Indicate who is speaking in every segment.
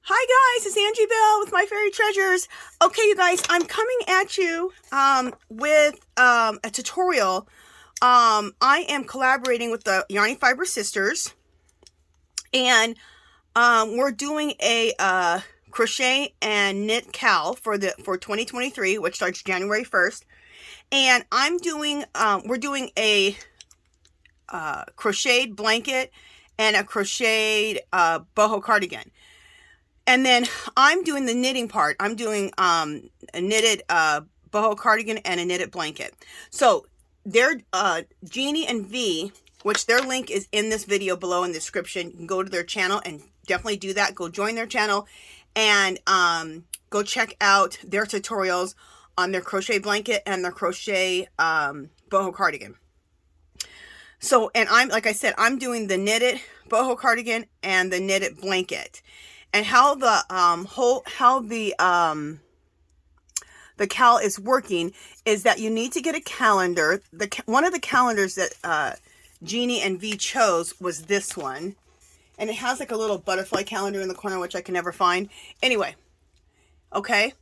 Speaker 1: Hi guys, it's Angie Bell with My Fairy Treasures. Okay, you guys, I'm coming at you with a tutorial. I am collaborating with the Yarny Fiber Sisters, and we're doing a crochet and knit cal for 2023, which starts January 1st. And we're doing a crocheted blanket and a crocheted boho cardigan. And then I'm doing the knitting part. I'm doing a knitted boho cardigan and a knitted blanket. So they're Jeannie and V, which their link is in this video below in the description. You can go to their channel and definitely do that. Go join their channel and go check out their tutorials on their crochet blanket and their crochet boho cardigan. So, and like I said, I'm doing the knitted boho cardigan and the knitted blanket. And how the cal is working is that you need to get a calendar. One of the calendars that Jeannie and V chose was this one, and it has like a little butterfly calendar in the corner, which I can never find. Anyway, okay.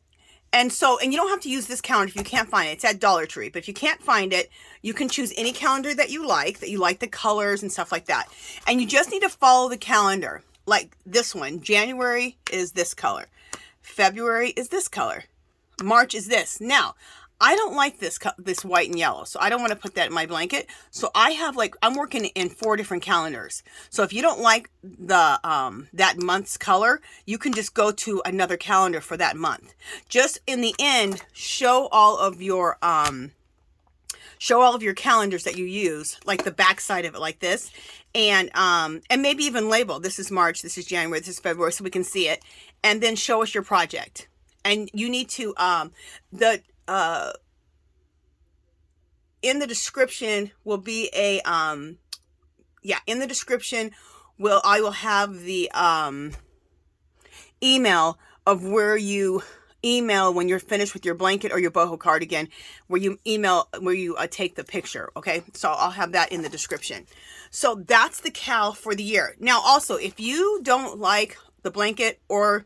Speaker 1: And you don't have to use this calendar if you can't find it. It's at Dollar Tree. But if you can't find it, you can choose any calendar that you like the colors and stuff like that. And you just need to follow the calendar. Like this one, January is this color. February is this color. March is this. Now, I don't like this white and yellow, so I don't want to put that in my blanket. So I have I'm working in 4 different calendars. So if you don't like the that month's color, you can just go to another calendar for that month. Just in the end, show all of your calendars that you use, like the back side of it like this, and maybe even label, this is March, this is January, this is February, so we can see it, and then show us your project. And you need to in the description will be a in the description I will have the email of where you email when you're finished with your blanket or your boho cardigan, where you take the picture. Okay, so I'll have that in the description. So that's the cal for the year. Now also, if you don't like the blanket or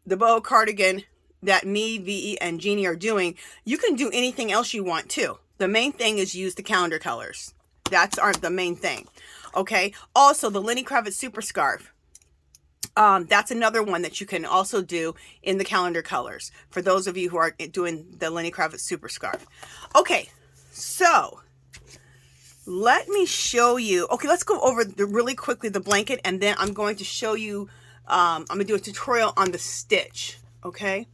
Speaker 1: the boho cardigan that me, V, and Jeannie are doing, you can do anything else you want too. The main thing is use the calendar colors. That's the main thing. Okay, also the Lenny Kravitz super scarf. That's another one that you can also do in the calendar colors for those of you who are doing the Lenny Kravitz super scarf. Okay, so let me show you. Okay, let's go over really quickly the blanket, and then I'm going to show you, I'm going to do a tutorial on the stitch, okay?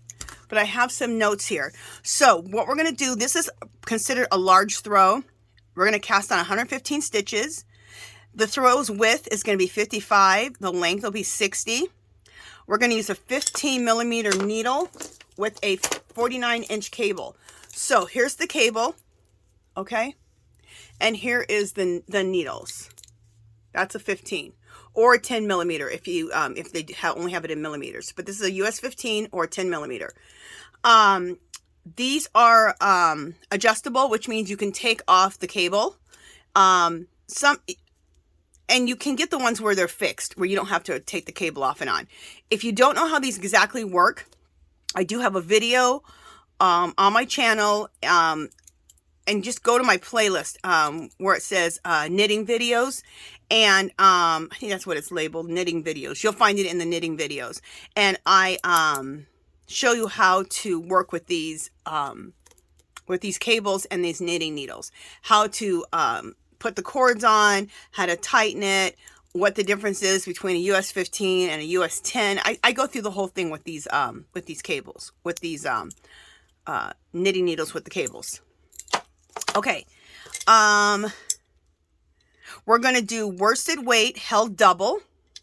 Speaker 1: But I have some notes here. So what we're going to do, this is considered a large throw. We're going to cast on 115 stitches. The throw's width is going to be 55. The length will be 60. We're going to use a 15 millimeter needle with a 49-inch cable. So here's the cable, okay? And here is the needles. That's a 15 or a 10 millimeter if you if they only have it in millimeters. But this is a US 15 or 10 millimeter. These are adjustable, which means you can take off the cable. And you can get the ones where they're fixed, where you don't have to take the cable off and on. If you don't know how these exactly work, I do have a video on my channel, and just go to my playlist where it says knitting videos, and I think that's what it's labeled, knitting videos. You'll find it in the knitting videos, and I show you how to work with these cables and these knitting needles, how to put the cords on, how to tighten it, what the difference is between a US 15 and a US 10. I go through the whole thing with these cables, with these knitting needles with the cables. Okay, we're going to do worsted weight held double.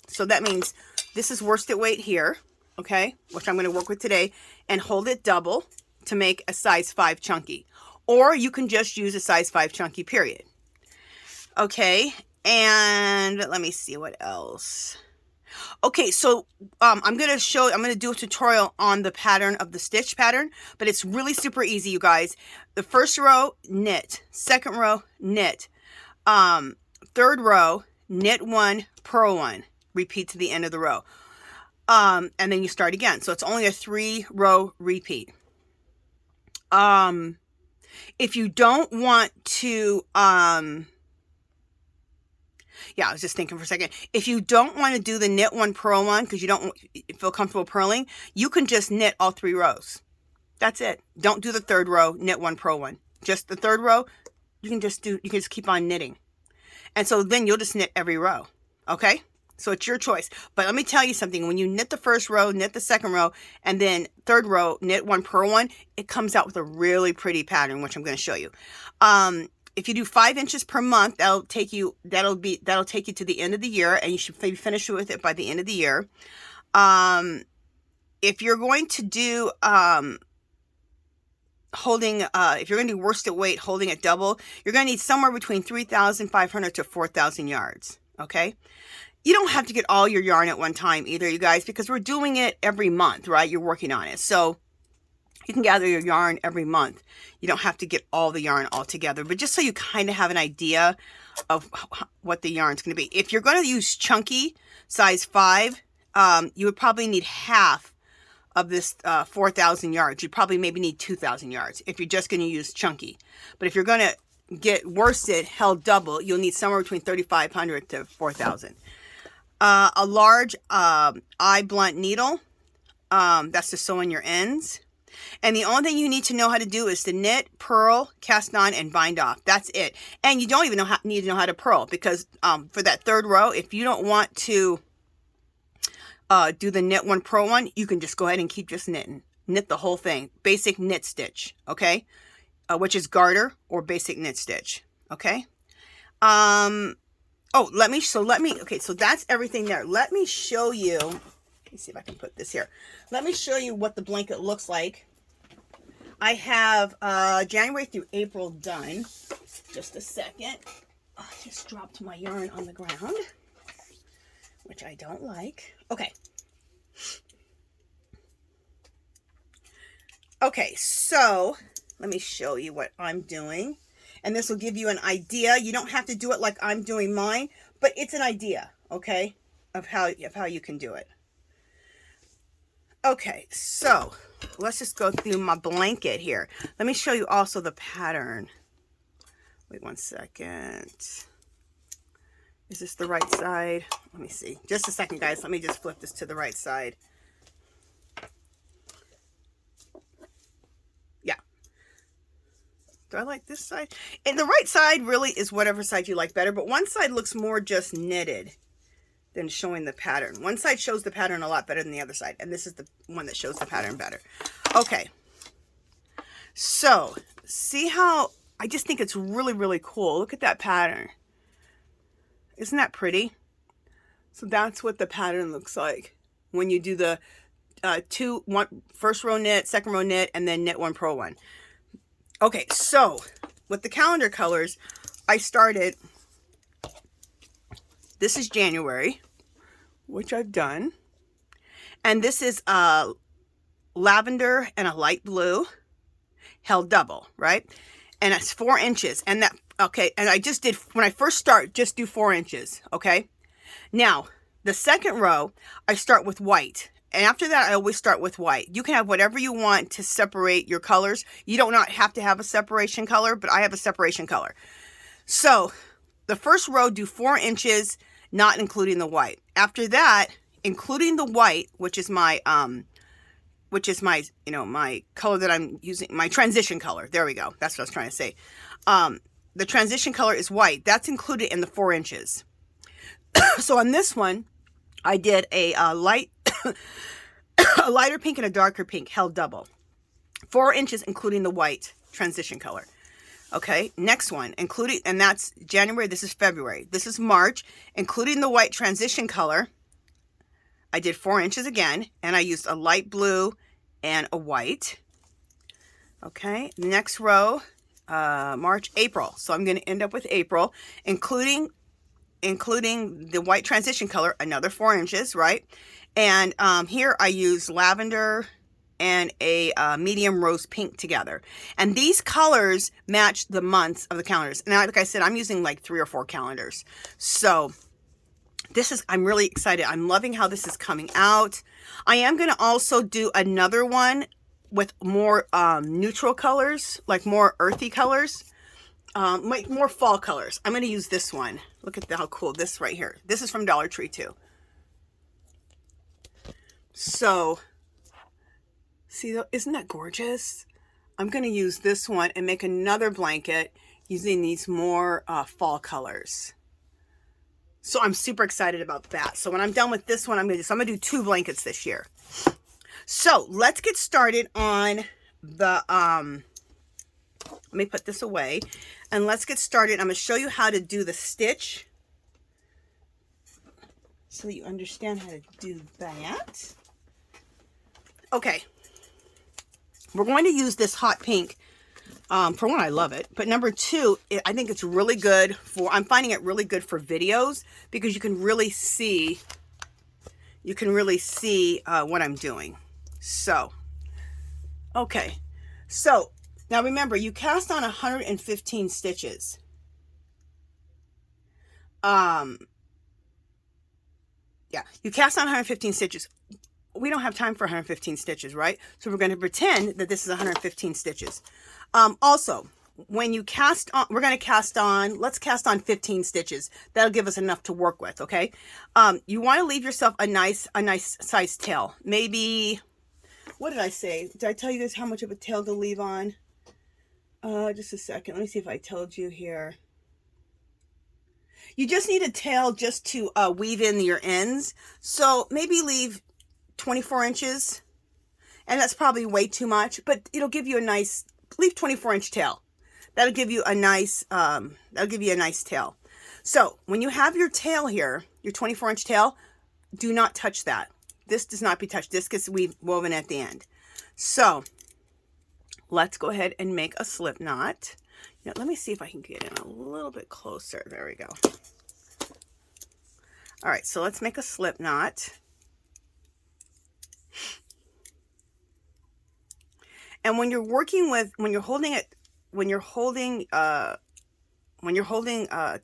Speaker 1: So that means this is worsted weight here, okay, which I'm going to work with today, and hold it double to make a size 5 chunky. Or you can just use a size 5 chunky, period. Okay, and let me see what else. Okay, so I'm going to do a tutorial on the pattern of the stitch pattern, but it's really super easy, you guys. The first row, knit. Second row, knit. Third row, knit 1, purl 1. Repeat to the end of the row. And then you start again. So it's only a 3-row repeat. If you don't want to, yeah, I was just thinking for a second. If you don't want to do the knit one, purl one, because you don't feel comfortable purling, you can just knit all 3 rows. That's it. Don't do the 3rd row, knit one, purl one. Just the 3rd row, you can just keep on knitting. And so then you'll just knit every row. Okay? So it's your choice. But let me tell you something. When you knit the 1st row, knit the 2nd row, and then 3rd row, knit one, purl one, it comes out with a really pretty pattern, which I'm going to show you. If you do 5 inches per month, that'll take you to the end of the year, and you should be finished with it by the end of the year. If you're going to do if you're going to do worsted weight holding it double, you're going to need somewhere between 3,500 to 4,000 yards. Okay. You don't have to get all your yarn at one time either, you guys, because we're doing it every month, right? You're working on it. So you can gather your yarn every month. You don't have to get all the yarn all together, but just so you kind of have an idea of what the yarn's going to be. If you're going to use chunky size 5, you would probably need half of this 4,000 yards. You probably maybe need 2,000 yards if you're just going to use chunky. But if you're going to get worsted held double, you'll need somewhere between 3,500 to 4,000. A large eye blunt needle, that's to sew in your ends. And the only thing you need to know how to do is to knit, purl, cast on, and bind off. That's it. And you don't even need to know how to purl, because for that 3rd row, if you don't want to do the knit one, purl one, you can just go ahead and keep just knitting. Knit the whole thing. Basic knit stitch, okay? Which is garter or basic knit stitch, okay? Oh, okay, so that's everything there. Let me show you, let me see if I can put this here. Let me show you what the blanket looks like. I have January through April done. Just a second. Oh, I just dropped my yarn on the ground, which I don't like. Okay. Okay, so let me show you what I'm doing. And this will give you an idea. You don't have to do it like I'm doing mine, but it's an idea, okay, of how you can do it. Okay, so let's just go through my blanket here. Let me show you also the pattern. Wait one second. Is this the right side? Let me see. Just a second, guys. Let me just flip this to the right side. Do I like this side? And the right side really is whatever side you like better, but one side looks more just knitted than showing the pattern. One side shows the pattern a lot better than the other side, and this is the one that shows the pattern better. Okay, so see how I just think it's really, really cool. Look at that pattern. Isn't that pretty? So that's what the pattern looks like when you do the 1st row knit, 2nd row knit, and then knit one, purl one. Okay, so with the calendar colors, I started, this is January, which I've done, and this is lavender and a light blue held double, right? And it's 4 inches, and that, okay, and I just did, when I first start, just do 4 inches, okay? Now, the 2nd row, I start with white. And after that, I always start with white. You can have whatever you want to separate your colors. You don't not have to have a separation color, but I have a separation color. So the 1st row, do 4 inches, not including the white. After that, including the white, which is my, my color that I'm using, my transition color. There we go. That's what I was trying to say. The transition color is white. That's included in the 4 inches. So on this one, I did a light, a lighter pink and a darker pink held double. 4 inches, including the white transition color. Okay, next one, including, and that's January, this is February. This is March, including the white transition color. I did 4 inches again, and I used a light blue and a white. Okay, next row, March, April. So I'm going to end up with April, including the white transition color, another 4 inches, right? And here I use lavender and a medium rose pink together. And these colors match the months of the calendars. And like I said, I'm using like 3 or 4 calendars. So I'm really excited. I'm loving how this is coming out. I am going to also do another one with more neutral colors, like more earthy colors, like more fall colors. I'm going to use this one. Look at how cool this right here. This is from Dollar Tree too. So, see, isn't that gorgeous? I'm going to use this one and make another blanket using these more fall colors. So I'm super excited about that. So when I'm done with this one, I'm going to do 2 blankets this year. So let's get started on the, let me put this away and let's get started. I'm going to show you how to do the stitch so that you understand how to do that. Okay. We're going to use this hot pink. For one, I love it. But number 2, I think it's really good for, I'm finding it really good for videos because you can really see, what I'm doing. So, okay. So, now remember, you cast on 115 stitches. Yeah, you cast on 115 stitches. We don't have time for 115 stitches, right? So we're going to pretend that this is 115 stitches. Also, when you cast on, let's cast on 15 stitches. That'll give us enough to work with, okay? You want to leave yourself a nice size tail. Maybe, what did I say? Did I tell you guys how much of a tail to leave on? Just a second. Let me see if I told you here. You just need a tail just to weave in your ends. So maybe leave 24 inches. And that's probably way too much, but it'll give you a nice, leave 24-inch tail. That'll give you a nice tail. So when you have your tail here, your 24-inch tail, do not touch that. This does not be touched. This gets woven at the end. So let's go ahead and make a slip knot. Now, let me see if I can get in a little bit closer. There we go. All right, so let's make a slip knot. And when you're working with, when you're holding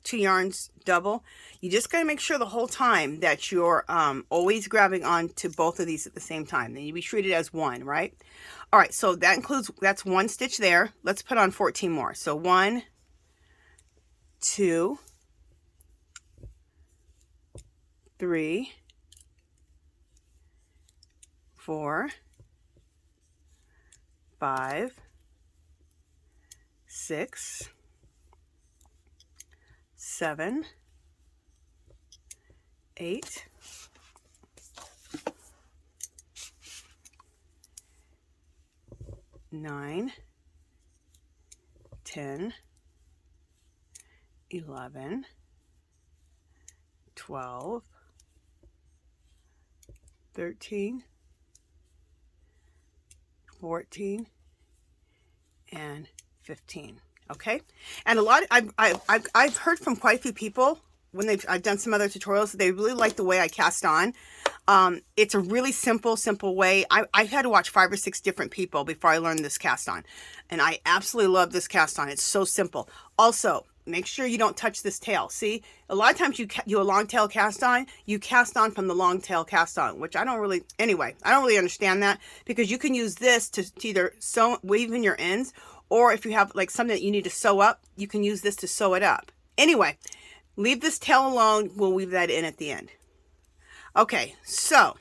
Speaker 1: 2 yarns double, you just got to make sure the whole time that you're always grabbing onto both of these at the same time. Then you be treated as one, right? All right, so that's 1 stitch there. Let's put on 14 more. So 1, 2, 3, 4, 5, 6, 7, 8, 9, 10, 11, 12, 13, 14, and 15. Okay, and I've heard from quite a few people when I've done some other tutorials that they really like the way I cast on. It's a really simple way. I've had to watch 5 or 6 different people before I learned this cast on, and I absolutely love this cast on. It's so simple. Also, make sure you don't touch this tail. See, a lot of times you do a long tail cast on, you cast on from the long tail cast on, which I don't really understand that, because you can use this to either weave in your ends, or if you have like something that you need to sew up, you can use this to sew it up. Anyway, leave this tail alone. We'll weave that in at the end. Okay, so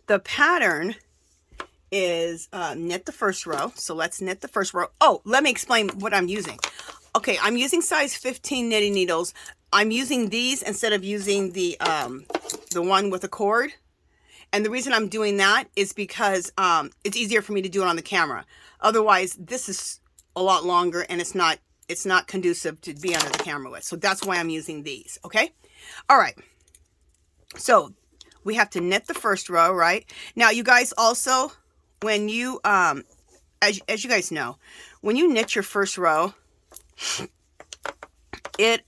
Speaker 1: the pattern is knit the first row. So let's knit the first row. Oh, let me explain what I'm using. Okay, I'm using size 15 knitting needles. I'm using these instead of using the one with a cord. And the reason I'm doing that is because it's easier for me to do it on the camera. Otherwise, this is a lot longer and it's not conducive to be under the camera with. So that's why I'm using these, okay? All right. So we have to knit the first row, right? Now, you guys also, when you, as you guys know, when you knit your first row, it's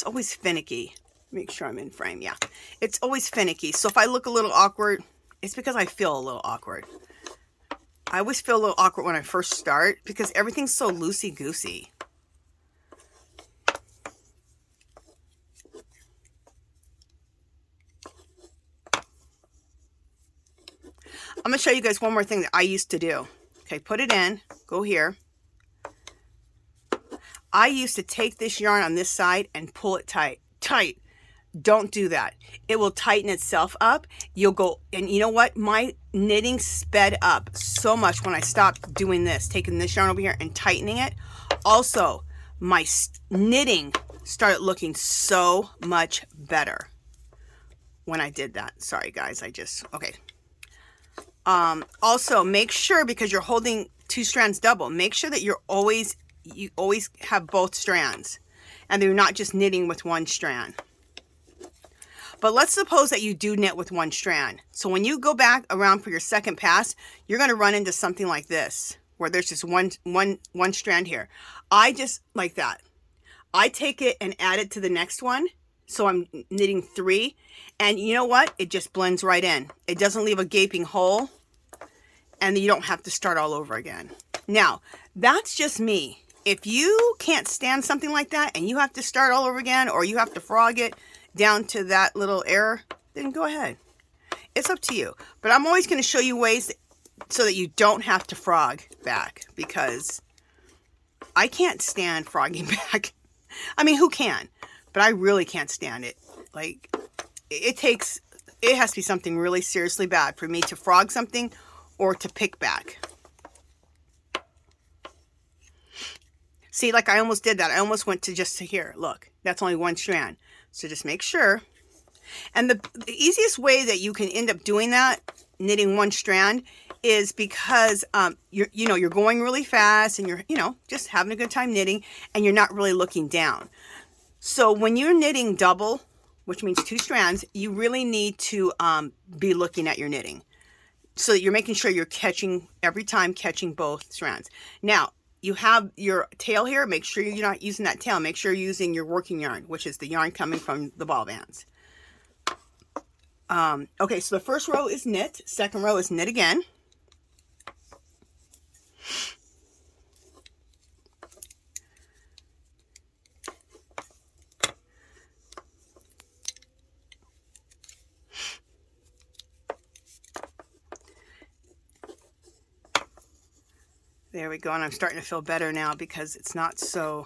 Speaker 1: always finicky. Make sure I'm in frame. Yeah, it's always finicky. So if I look a little awkward, it's because I feel a little awkward. I always feel a little awkward when I first start because everything's so loosey-goosey. I'm going to show you guys one more thing that I used to do. Okay, put it in, go here. I used to take this yarn on this side and pull it tight. Don't do that. It will tighten itself up. You'll go, and you know what? My knitting sped up so much when I stopped doing this, taking this yarn over here and tightening it. Also, my knitting started looking so much better when I did that. Sorry guys, okay. Also make sure, because you're holding 2 strands double, make sure that you always have both strands and you're not just knitting with 1 strand. But let's suppose that you do knit with 1 strand. So when you go back around for your second pass, you're going to run into something like this, where there's just one strand here. I just like that. I take it and add it to the next one. So I'm knitting 3. And you know what? It just blends right in. It doesn't leave a gaping hole. And you don't have to start all over again. Now, that's just me. If you can't stand something like that and you have to start all over again, or you have to frog it down to that little error, then go ahead. It's up to you. But I'm always going to show you ways so that you don't have to frog back, because I can't stand frogging back. I mean, who can? But I really can't stand it. Like, it has to be something really seriously bad for me to frog something or to pick back. See, like I almost did that. I almost went to just to here. Look, that's only 1 strand. So just make sure. And the easiest way that you can end up doing that, knitting 1 strand, is because you're going really fast and you're just having a good time knitting, and you're not really looking down. So when you're knitting double, which means 2 strands, you really need to be looking at your knitting, so that you're making sure you're every time catching both strands. Now, you have your tail here. Make sure you're not using that tail. Make sure you're using your working yarn, which is the yarn coming from the ball bands. Okay, so the first row is knit. Second row is knit again. There we go, and I'm starting to feel better now because it's not so,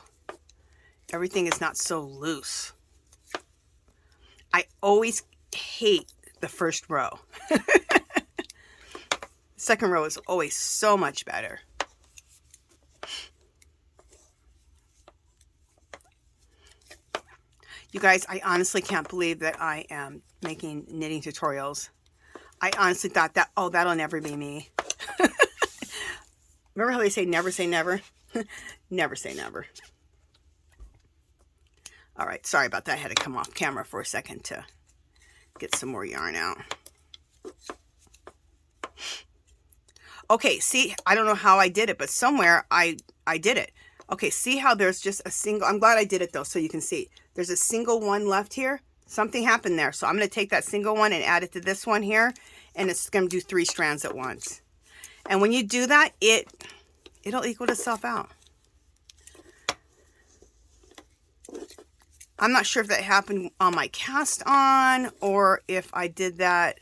Speaker 1: everything is not so loose. I always hate the first row. Second row is always so much better. You guys, I honestly can't believe that I am making knitting tutorials. I honestly thought that, oh, that'll never be me. Remember how they say never say never? Never say never. All right, sorry about that. I had to come off camera for a second to get some more yarn out. Okay, see, I don't know how I did it, but somewhere I did it. Okay, see how there's just a single, I'm glad I did it though, so you can see. There's a single one left here. Something happened there. So I'm going to take that single one and add it to this one here, and it's going to do 3 strands at once. And when you do that, it'll equal itself out. I'm not sure if that happened on my cast on or if I did that.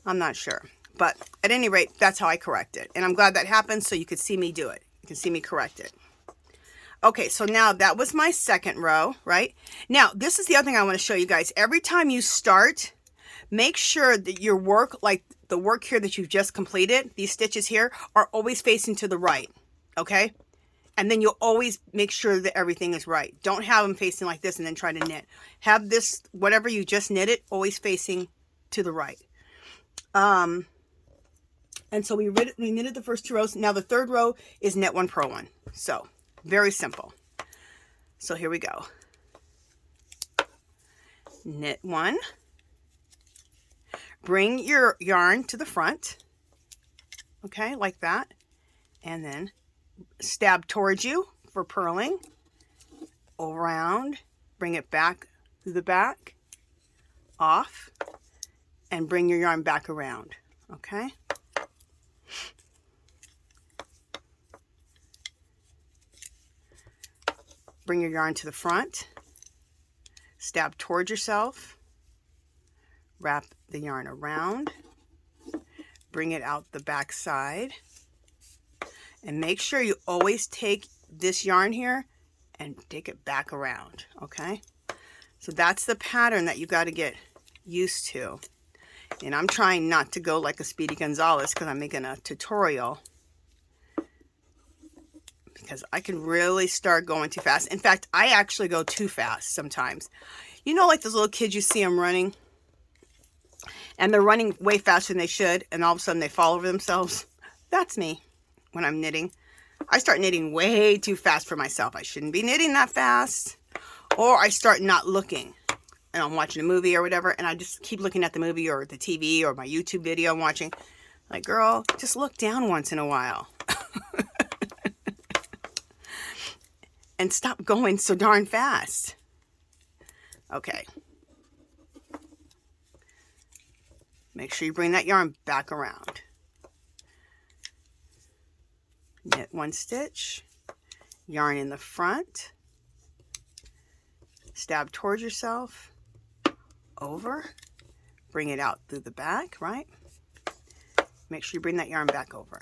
Speaker 1: I'm not sure. But at any rate, that's how I correct it. And I'm glad that happened so you could see me do it. You can see me correct it. Okay, so now that was my second row, right? Now, this is the other thing I want to show you guys. Every time you start, make sure that your work, like the work here that you've just completed, these stitches here, are always facing to the right, okay? And then you'll always make sure that everything is right. Don't have them facing like this and then try to knit. Have this, whatever you just knitted, always facing to the right. And so we knitted the first 2 rows. Now the third row is knit 1, purl 1. So very simple. So here we go. Knit 1. Bring your yarn to the front. Okay, like that. And then stab towards you for purling. Around. Bring it back to the back. Off. And bring your yarn back around. Okay. Bring your yarn to the front, stab towards yourself, wrap the yarn around, bring it out the back side. And make sure you always take this yarn here and take it back around, okay? So that's the pattern that you got to get used to. And I'm trying not to go like a Speedy Gonzalez because I'm making a tutorial. Because I can really start going too fast. In fact, I actually go too fast sometimes. You know, like those little kids, you see them running. And they're running way faster than they should. And all of a sudden they fall over themselves. That's me when I'm knitting. I start knitting way too fast for myself. I shouldn't be knitting that fast. Or I start not looking. And I'm watching a movie or whatever. And I just keep looking at the movie or the TV or my YouTube video I'm watching. Like, girl, just look down once in a while. And stop going so darn fast. Okay. Make sure you bring that yarn back around. Knit one stitch, yarn in the front, stab towards yourself, over, bring it out through the back, right? Make sure you bring that yarn back over.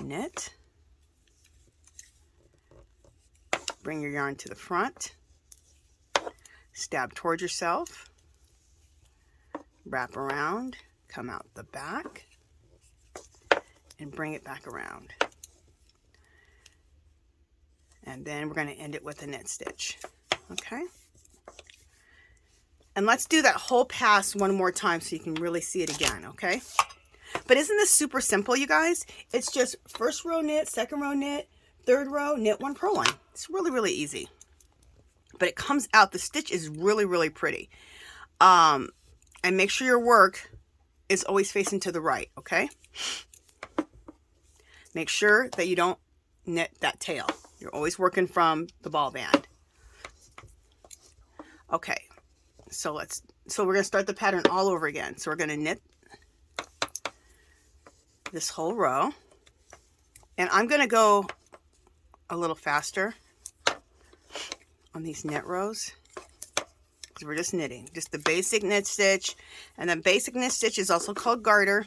Speaker 1: Knit, bring your yarn to the front, stab towards yourself, wrap around, come out the back, and bring it back around. And then we're going to end it with a knit stitch. Okay? And let's do that whole pass one more time so you can really see it again, okay? But isn't this super simple, you guys? It's just first row knit, second row knit, third row knit, one purling. It's really, really easy. But it comes out, the stitch is really, really pretty. And make sure your work is always facing to the right, okay? Make sure that you don't knit that tail. You're always working from the ball band. Okay, so we're going to start the pattern all over again. So we're going to knit this whole row. And I'm going to go a little faster on these knit rows. Because we're just knitting. Just the basic knit stitch. And then basic knit stitch is also called garter.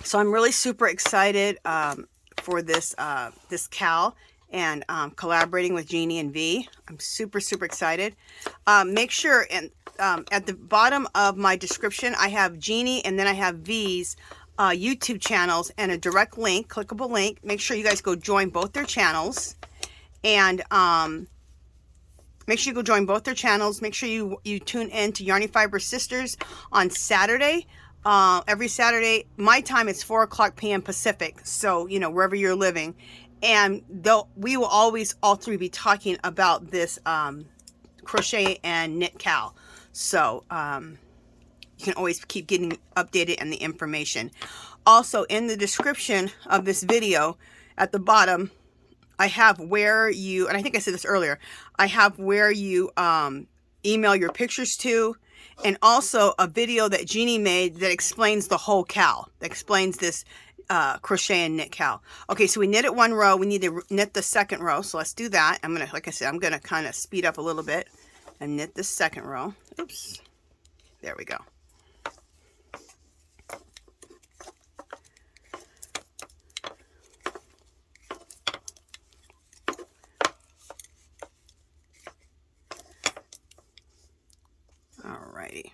Speaker 1: So I'm really super excited for this this CAL and collaborating with Jeannie and V. I'm super, super excited. Make sure and at the bottom of my description, I have Jeannie and then I have V's YouTube channels and a direct link, clickable link. Make sure you guys go join both their channels. And make sure you go join both their channels. Make sure you tune in to Yarny Fiber Sisters on Saturday. Every Saturday, my time is 4 p.m. Pacific. So, you know, wherever you're living. And we will always, all three, be talking about this crochet and knit CAL. So, you can always keep getting updated and the information. Also, in the description of this video, at the bottom, I have where you, and I think I said this earlier, I have where you email your pictures to, and also a video that Jeannie made that explains the whole CAL, that explains this crochet and knit CAL. Okay, so we knitted one row. We need to knit the second row, so let's do that. I'm going to, like I said, I'm going to kind of speed up a little bit and knit the second row. Oops. There we go. Alrighty.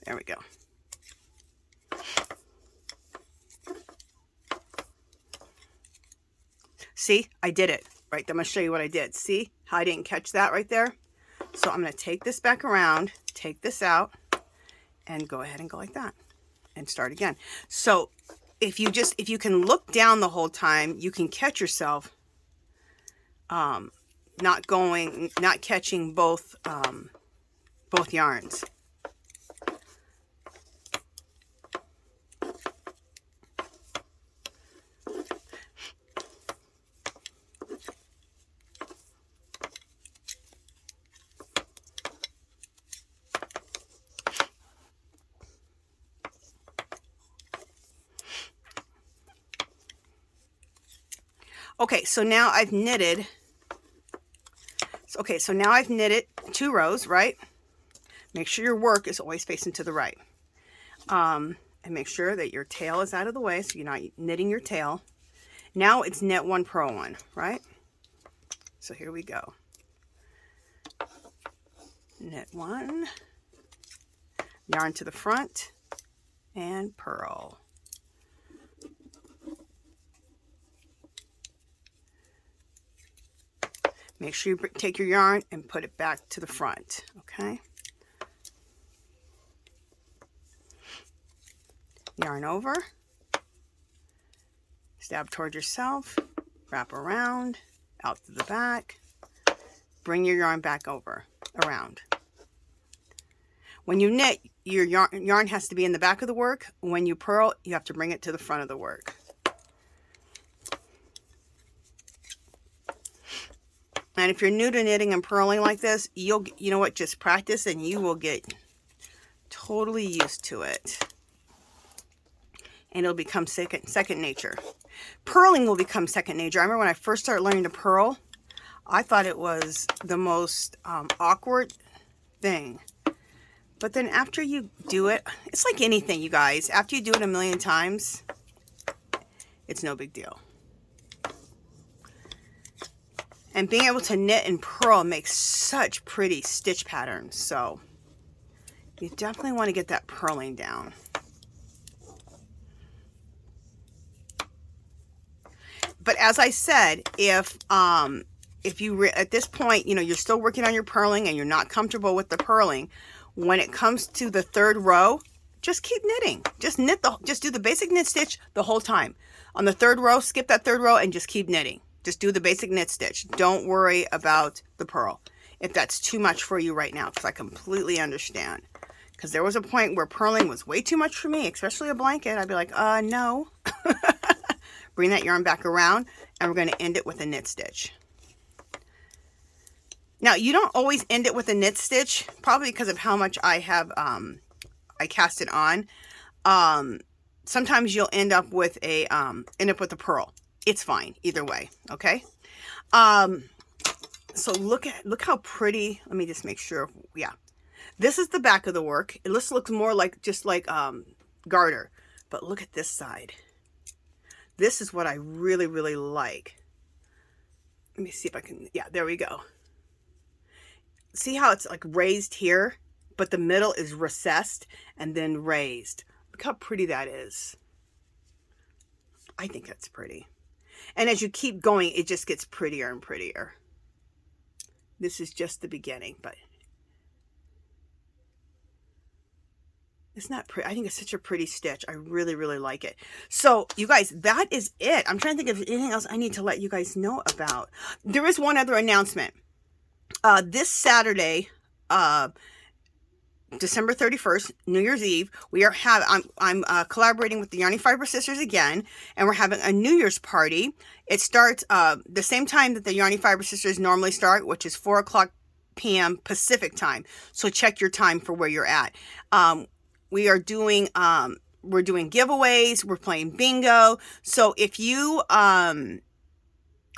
Speaker 1: There we go. See, I did it. Right, I'm going to show you what I did. See how I didn't catch that right there? So I'm going to take this back around, take this out, and go ahead and go like that. And start again. So if you can look down the whole time, you can catch yourself not catching both yarns. Okay, so now I've knitted. Okay, so now I've knitted 2 rows, right? Make sure your work is always facing to the right. And make sure that your tail is out of the way so you're not knitting your tail. Now it's knit 1, purl 1, right? So here we go. Knit 1, yarn to the front, and purl. Make sure you take your yarn and put it back to the front, okay? Yarn over, stab towards yourself, wrap around, out to the back, bring your yarn back over, around. When you knit, your yarn has to be in the back of the work. When you purl, you have to bring it to the front of the work. And if you're new to knitting and purling like this, you know what, just practice and you will get totally used to it. And it'll become second nature. Purling will become second nature. I remember when I first started learning to purl, I thought it was the most awkward thing. But then after you do it, it's like anything, you guys. After you do it a million times, it's no big deal. And being able to knit and purl makes such pretty stitch patterns. So you definitely want to get that purling down. But as I said, if you at this point, you know, you're still working on your purling and you're not comfortable with the purling, when it comes to the 3rd row, just keep knitting. Just do the basic knit stitch the whole time. On the 3rd row, skip that 3rd row and just keep knitting. Just do the basic knit stitch. Don't worry about the purl if that's too much for you right now, because I completely understand. Because there was a point where purling was way too much for me, especially a blanket. I'd be like, no. Bring that yarn back around, and we're going to end it with a knit stitch. Now, you don't always end it with a knit stitch, probably because of how much I have, I cast it on. Sometimes you'll end up with a purl. It's fine either way, okay? So look how pretty. Let me just make sure. Yeah, this is the back of the work. It looks more like just like garter, but look at this side. This is what I really, really like. Let me see if I can, yeah, there we go. See how it's like raised here, but the middle is recessed and then raised. Look how pretty that is. I think that's pretty. And as you keep going, it just gets prettier and prettier. This is just the beginning, but it's not pretty. I think it's such a pretty stitch. I really, really like it. So, you guys, that is it. I'm trying to think of anything else I need to let you guys know about. There is one other announcement. This Saturday, December 31st, New Year's Eve, we are I'm collaborating with the Yarny Fiber Sisters again, and we're having a New Year's party. It starts the same time that the Yarny Fiber Sisters normally start, which is 4 p.m. Pacific time. So check your time for where you're at. We are doing we're doing giveaways, we're playing bingo. So if you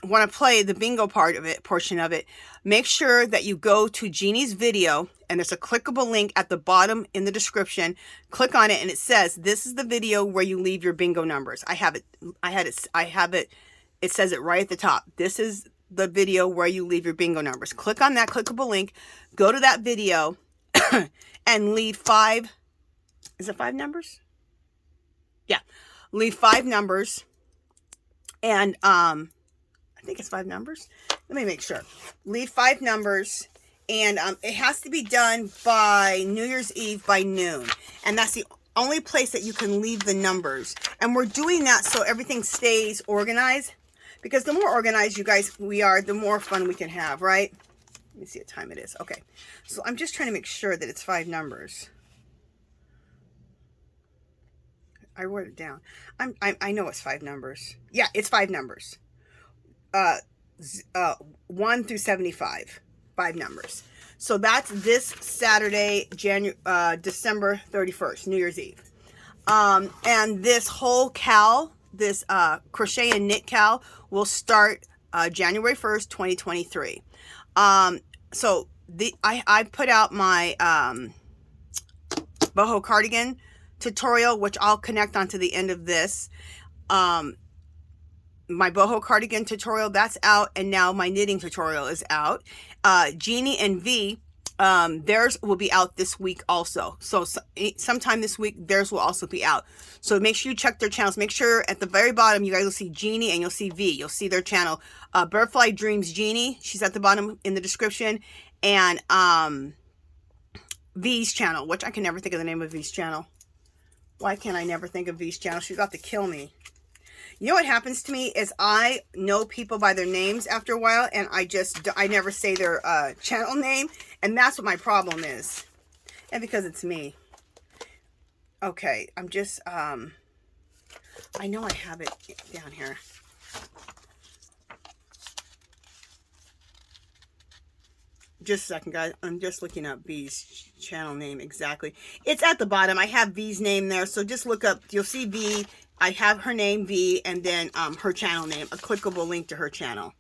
Speaker 1: want to play the bingo portion of it, make sure that you go to Jeannie's video, and there's a clickable link at the bottom in the description. Click on it and it says, this is the video where you leave your bingo numbers. I have it. It says it right at the top. This is the video where you leave your bingo numbers. Click on that clickable link, go to that video and leave 5, is it 5 numbers? Yeah, leave 5 numbers. And I think it's 5 numbers. Let me make sure. Leave 5 numbers, and it has to be done by New Year's Eve by noon. And that's the only place that you can leave the numbers. And we're doing that so everything stays organized. Because the more organized you guys we are, the more fun we can have, right? Let me see what time it is. Okay. So I'm just trying to make sure that it's 5 numbers. I wrote it down. I know it's 5 numbers. Yeah, it's 5 numbers. 1 through 75, 5 numbers. So that's this Saturday, December 31st, New Year's Eve. And this whole crochet and knit cal will start January 1st, 2023. So I put out my boho cardigan tutorial, which I'll connect onto the end of this. My boho cardigan tutorial, that's out, and now my knitting tutorial is out. Jeannie and V, theirs will be out this week also. So sometime this week, theirs will also be out. So make sure you check their channels. Make sure at the very bottom, you guys will see Jeannie and you'll see V. You'll see their channel. Birdfly Dreams Jeannie, she's at the bottom in the description. And V's channel, which I can never think of the name of V's channel. Why can't I never think of V's channel? She's about to kill me. You know what happens to me is I know people by their names after a while, and I never say their channel name, and that's what my problem is. And because it's me. Okay, I'm just, I know I have it down here. Just a second, guys. I'm just looking up V's channel name exactly. It's at the bottom. I have V's name there, so just look up. You'll see V. I have her name, V, and then her channel name, a clickable link to her channel.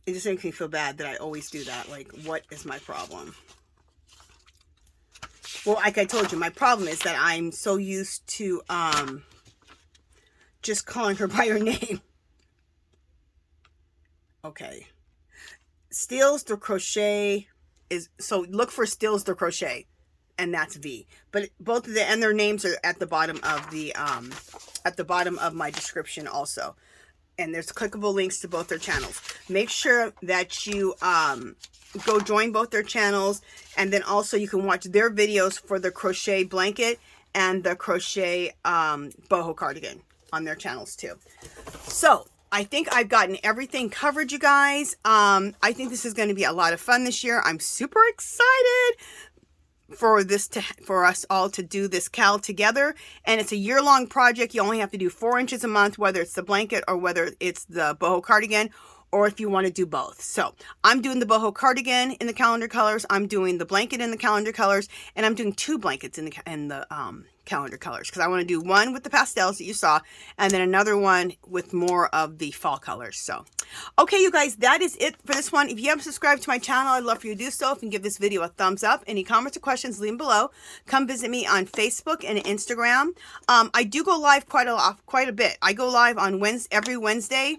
Speaker 1: It just makes me feel bad that I always do that. Like, what is my problem? Well, like I told you, my problem is that I'm so used to just calling her by her name. Okay. Steals the Crochet is, so look for Steals the Crochet. And that's V. But both of their names are at the bottom of the my description also. And there's clickable links to both their channels. Make sure that you go join both their channels, and then also you can watch their videos for the crochet blanket and the crochet boho cardigan on their channels too. So I think I've gotten everything covered, you guys. I think this is going to be a lot of fun this year. I'm super excited for us all to do this cal together, and it's a year-long project. You only have to do 4 inches a month, whether it's the blanket or whether it's the boho cardigan, or if you want to do both. So I'm doing the boho cardigan in the calendar colors, I'm doing the blanket in the calendar colors, and I'm doing 2 blankets in the calendar colors, because I want to do one with the pastels that you saw, and then another one with more of the fall colors. So okay, you guys, that is it for this one. If you haven't subscribed to my channel, I'd love for you to do so. If you can give this video a thumbs up. Any comments or questions, leave them below. Come visit me on Facebook and Instagram. I do go live quite a bit. I go live on every Wednesday,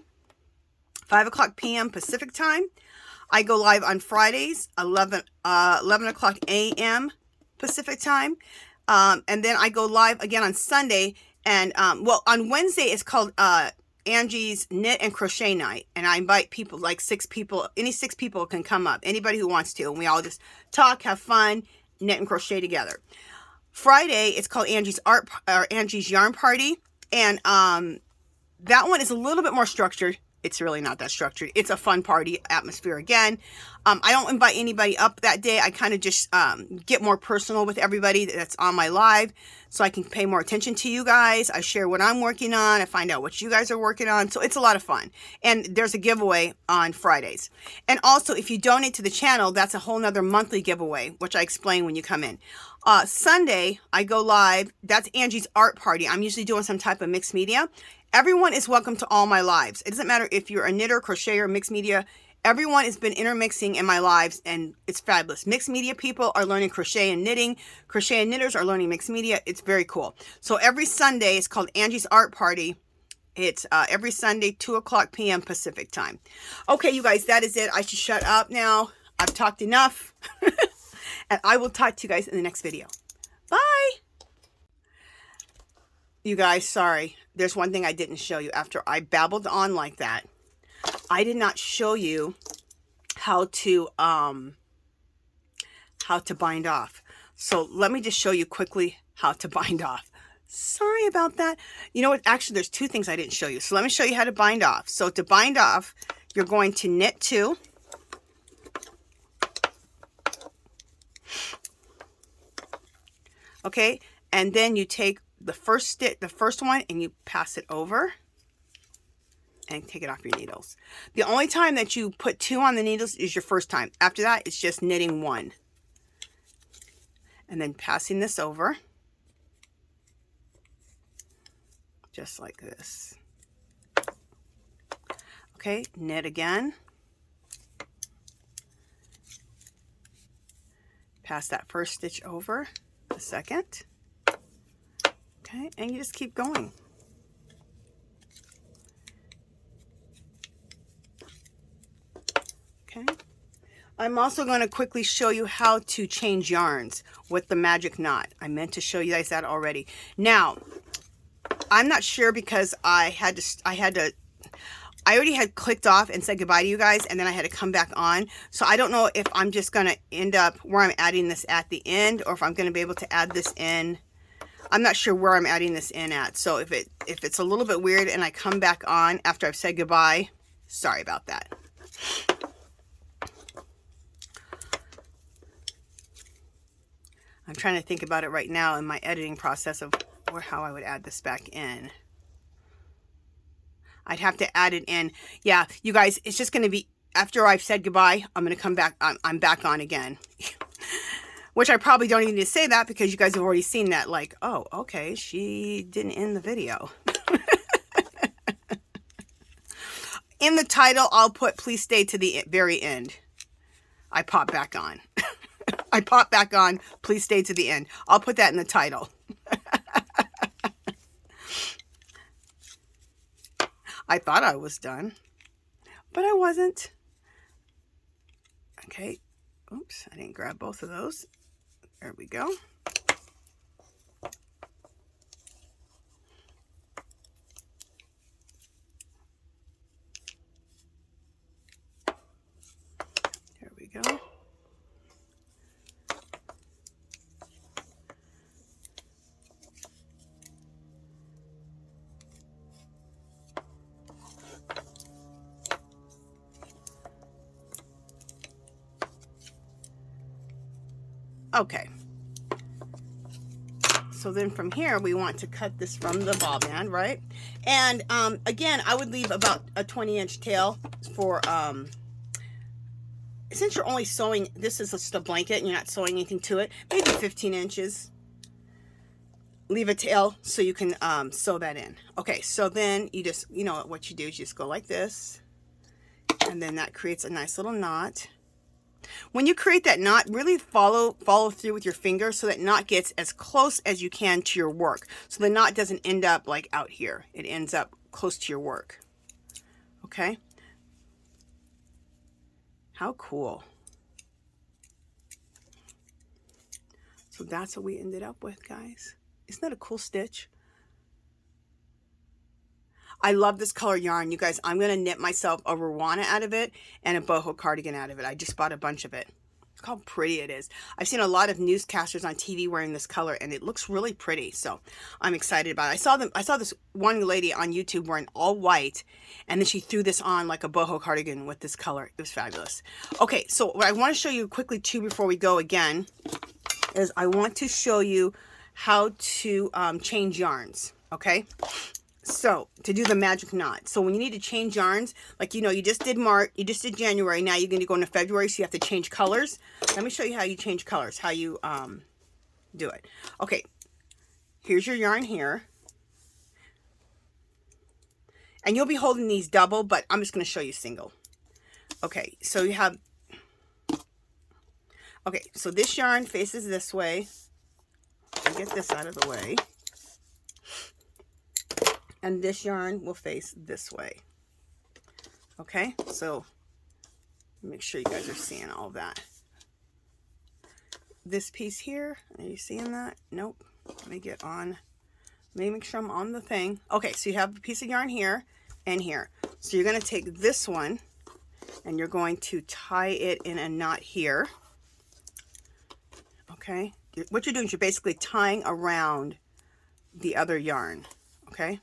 Speaker 1: 5 o'clock p.m. Pacific time. I go live on Fridays, 11 o'clock a.m. Pacific time. And then I go live again on Sunday. And, well, on Wednesday, it's called Angie's Knit and Crochet Night. And I invite people, like 6 people. Any 6 people can come up. Anybody who wants to. And we all just talk, have fun, knit and crochet together. Friday, it's called Angie's Angie's Yarn Party. And that one is a little bit more structured. It's really not that structured. It's a fun party atmosphere again. I don't invite anybody up that day. I kind of just get more personal with everybody that's on my live, so I can pay more attention to you guys. I share what I'm working on. I find out what you guys are working on. So it's a lot of fun. And there's a giveaway on Fridays. And also, if you donate to the channel, that's a whole nother monthly giveaway, which I explain when you come in. Sunday, I go live. That's Angie's Art Party. I'm usually doing some type of mixed media. Everyone is welcome to all my lives. It doesn't matter if you're a knitter, crocheter, mixed media. Everyone has been intermixing in my lives, and it's fabulous. Mixed media people are learning crochet and knitting. Crochet and knitters are learning mixed media. It's very cool. So every Sunday, it's called Angie's Art Party. It's every Sunday, 2 o'clock p.m. Pacific time. Okay, you guys, that is it. I should shut up now. I've talked enough. And I will talk to you guys in the next video. Bye. You guys, sorry. There's one thing I didn't show you after I babbled on like that. I did not show you how to bind off. So let me just show you quickly how to bind off. Sorry about that. You know what? Actually, there's 2 things I didn't show you. So let me show you how to bind off. So to bind off, you're going to knit 2. Okay, and then you take the first one, and you pass it over and take it off your needles. The only time that you put 2 on the needles is your first time. After that, it's just knitting 1. And then passing this over. just like this. Okay, knit again. Pass that first stitch over the second. Okay, and you just keep going. Okay. I'm also going to quickly show you how to change yarns with the magic knot. I meant to show you guys that already. Now, I'm not sure because I already had clicked off and said goodbye to you guys, and then I had to come back on. So I don't know if I'm just going to end up where I'm adding this at the end, or if I'm going to be able to add this in. I'm not sure where I'm adding this in at. So if it's a little bit weird and I come back on after I've said goodbye, sorry about that. I'm trying to think about it right now in my editing process of how I would add this back in. I'd have to add it in. Yeah, you guys, it's just going to be after I've said goodbye, I'm going to come back. I'm back on again. Which I probably don't even need to say that because you guys have already seen that. Like, oh, okay, she didn't end the video. In the title, I'll put, please stay to the very end. I pop back on. I pop back on, please stay to the end. I'll put that in the title. I thought I was done, but I wasn't. Okay. Oops, I didn't grab both of those. There we go. There we go. Okay, so then from here we want to cut this from the ball band, right? And again, I would leave about a 20-inch tail for since you're only sewing, this is just a blanket and you're not sewing anything to it, maybe 15 inches. Leave a tail so you can sew that in. Okay, so then you just, you know what you do is you just go like this, and then that creates a nice little knot. When you create that knot, really follow through with your finger so that knot gets as close as you can to your work. So the knot doesn't end up like out here. It ends up close to your work. Okay? How cool. So that's what we ended up with, guys. Isn't that a cool stitch? I love this color yarn. You guys, I'm going to knit myself a Rwana out of it and a boho cardigan out of it. I just bought a bunch of it. Look how pretty it is. I've seen a lot of newscasters on TV wearing this color, and it looks really pretty. So I'm excited about it. I saw this one lady on YouTube wearing all white, and then she threw this on like a boho cardigan with this color. It was fabulous. Okay, so what I want to show you quickly too before we go again is I want to show you how to change yarns. Okay. So to do the magic knot. So when you need to change yarns, like, you know, you just did January. Now you're going to go into February. So you have to change colors. Let me show you how you change colors, how you do it. Okay. Here's your yarn here. And you'll be holding these double, but I'm just going to show you single. Okay. So you have, okay. So this yarn faces this way. I'll get this out of the way. And this yarn will face this way. Okay, so make sure you guys are seeing all that. This piece here, are you seeing that? Nope. Let me get on. Let me make sure I'm on the thing. Okay, so you have a piece of yarn here and here. So you're going to take this one and you're going to tie it in a knot here. Okay, what you're doing is you're basically tying around the other yarn. Okay.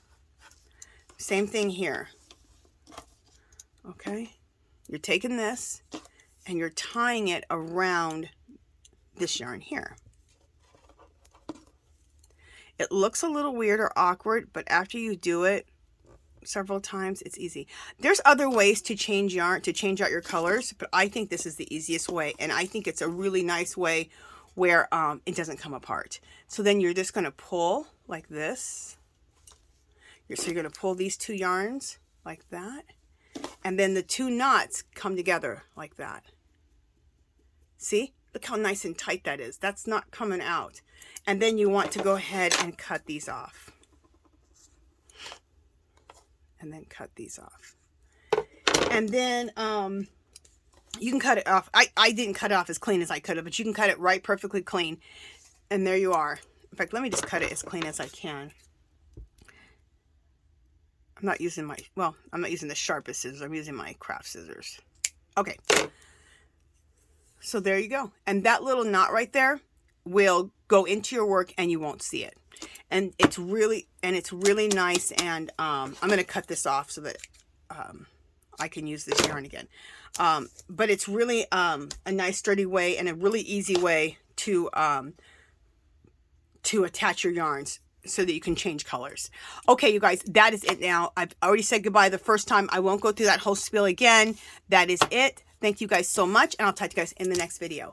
Speaker 1: Same thing here. Okay, you're taking this and you're tying it around this yarn here. It looks a little weird or awkward, but after you do it several times, it's easy. There's other ways to change yarn, to change out your colors, but I think this is the easiest way, and I think it's a really nice way where it doesn't come apart. So then you're just going to pull like this. So you're going to pull these 2 yarns like that. And then the 2 knots come together like that. See? Look how nice and tight that is. That's not coming out. And then you want to go ahead and cut these off. And then cut these off. And then you can cut it off. I didn't cut it off as clean as I could have, but you can cut it right perfectly clean. And there you are. In fact, let me just cut it as clean as I can. I'm not using the sharpest scissors. I'm using my craft scissors. Okay. So there you go. And that little knot right there will go into your work and you won't see it. And it's really nice. And I'm going to cut this off so that I can use this yarn again. But it's really a nice sturdy way and a really easy way to attach your yarns so that you can change colors. Okay, you guys, that is it now. I've already said goodbye the first time. I won't go through that whole spiel again. That is it. Thank you guys so much, and I'll talk to you guys in the next video.